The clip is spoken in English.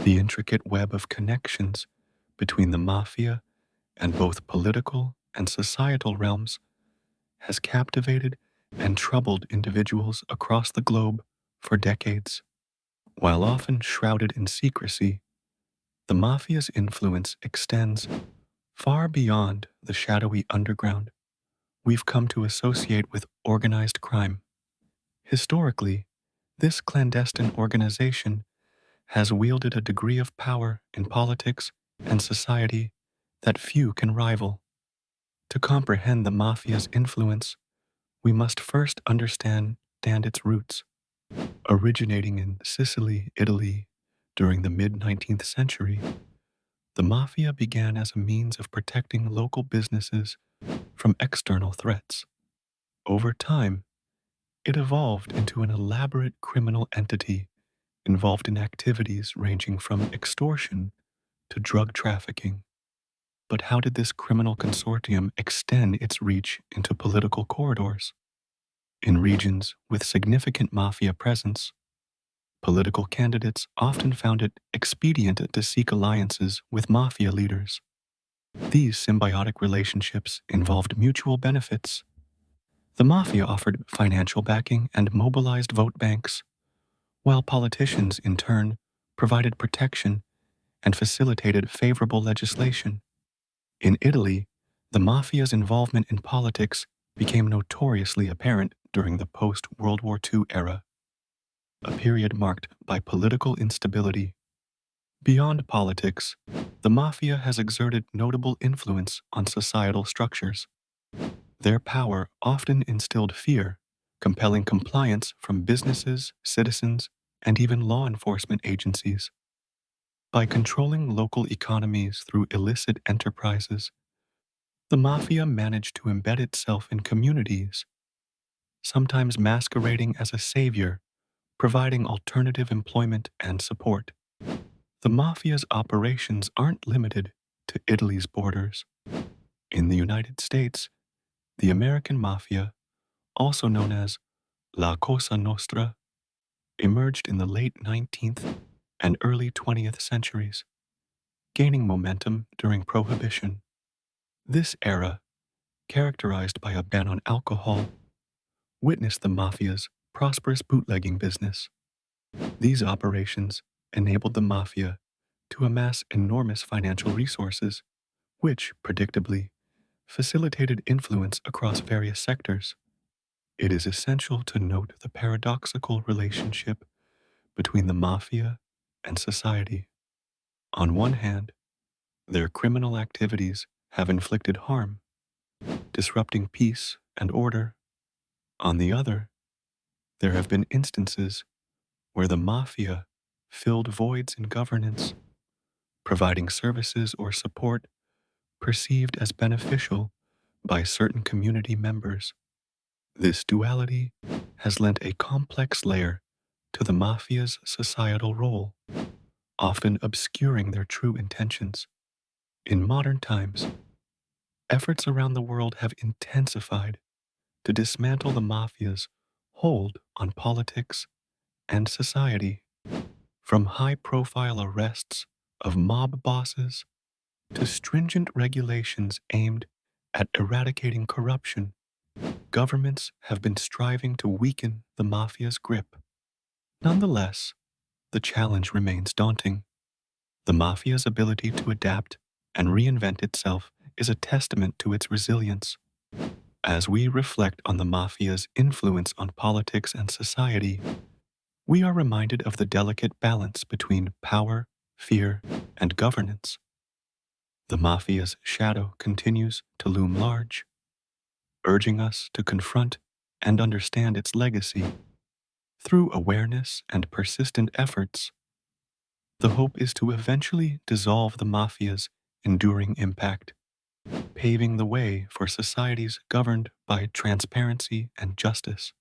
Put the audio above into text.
The intricate web of connections between the mafia and both political and societal realms has captivated and troubled individuals across the globe for decades. While often shrouded in secrecy, the mafia's influence extends far beyond the shadowy underground we've come to associate with organized crime. Historically, this clandestine organization has wielded a degree of power in politics and society that few can rival. To comprehend the mafia's influence, we must first understand its roots. Originating in Sicily, Italy, during the mid 19th century, the mafia began as a means of protecting local businesses from external threats. Over time, it evolved into an elaborate criminal entity involved in activities ranging from extortion to drug trafficking. But how did this criminal consortium extend its reach into political corridors? In regions with significant mafia presence, political candidates often found it expedient to seek alliances with mafia leaders. These symbiotic relationships involved mutual benefits. The mafia offered financial backing and mobilized vote banks, while politicians, in turn, provided protection and facilitated favorable legislation. In Italy, the mafia's involvement in politics became notoriously apparent during the post-World War II era, a period marked by political instability. Beyond politics, the mafia has exerted notable influence on societal structures. Their power often instilled fear, compelling compliance from businesses, citizens, and even law enforcement agencies. By controlling local economies through illicit enterprises, the mafia managed to embed itself in communities, sometimes masquerading as a savior, providing alternative employment and support. The mafia's operations aren't limited to Italy's borders. In the United States, the American Mafia, also known as La Cosa Nostra, emerged in the late 19th and early 20th centuries, gaining momentum during Prohibition. This era, characterized by a ban on alcohol, witnessed the mafia's prosperous bootlegging business. These operations enabled the mafia to amass enormous financial resources, which, predictably, facilitated influence across various sectors. It is essential to note the paradoxical relationship between the mafia and society. On one hand, their criminal activities have inflicted harm, disrupting peace and order. On the other, there have been instances where the mafia filled voids in governance, providing services or support perceived as beneficial by certain community members. This duality has lent a complex layer to the mafia's societal role, often obscuring their true intentions. In modern times, efforts around the world have intensified to dismantle the mafia's hold on politics and society, from high-profile arrests of mob bosses to stringent regulations aimed at eradicating corruption. Governments have been striving to weaken the mafia's grip. Nonetheless, the challenge remains daunting. The mafia's ability to adapt and reinvent itself is a testament to its resilience. As we reflect on the mafia's influence on politics and society, we are reminded of the delicate balance between power, fear, and governance. The mafia's shadow continues to loom large, urging us to confront and understand its legacy. Through awareness and persistent efforts, the hope is to eventually dissolve the mafia's enduring impact, paving the way for societies governed by transparency and justice.